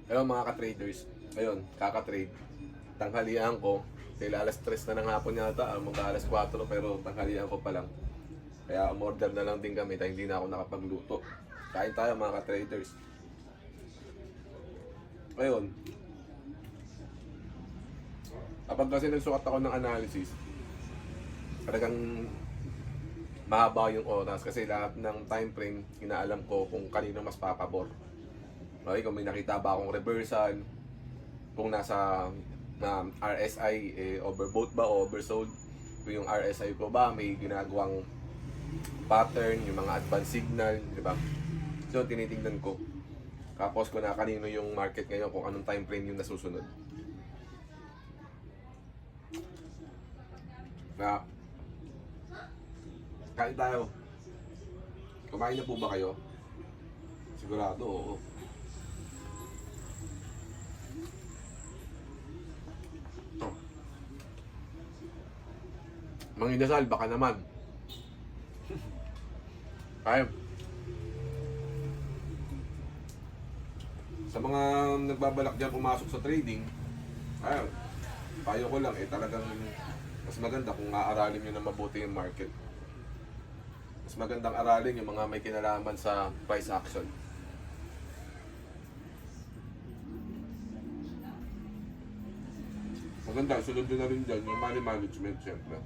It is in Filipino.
Ayun mga ka-traders, ayun, kaka-trade. Tanghalian ko, kaya alas 3 na ng hapon yata, mag-alas 4 pero tanghalian ko pa lang. Kaya umorder na lang din kami dahil hindi na ako nakapagluto. Kain tayo mga ka-traders. Ayun, kapag kasi nagsukat ako ng analysis, talagang mahaba yung oras kasi lahat ng time frame, inaalam ko kung kanino mas papabor. Okay, kung may nakita ba akong reversal, kung nasa RSI, overbought ba o oversold, kung yung RSI ko ba may ginagawang pattern, yung mga advanced signal, di ba? So, tinitingnan ko. Tapos ko na kanino yung market ngayon, kung anong time frame yung nasusunod. Na, kain tayo. Kumain na po ba kayo? Sigurado, oo. Mang inasal, baka naman. Kaya. Sa mga nagbabalak dyan pumasok sa trading, ayun, payo ko lang talagang mas maganda kung aaralin nyo na mabuti yung market. Mas magandang aralin yung mga may kinalaman sa price action. Maganda, sunod nyo na rin dyan yung money management syempre.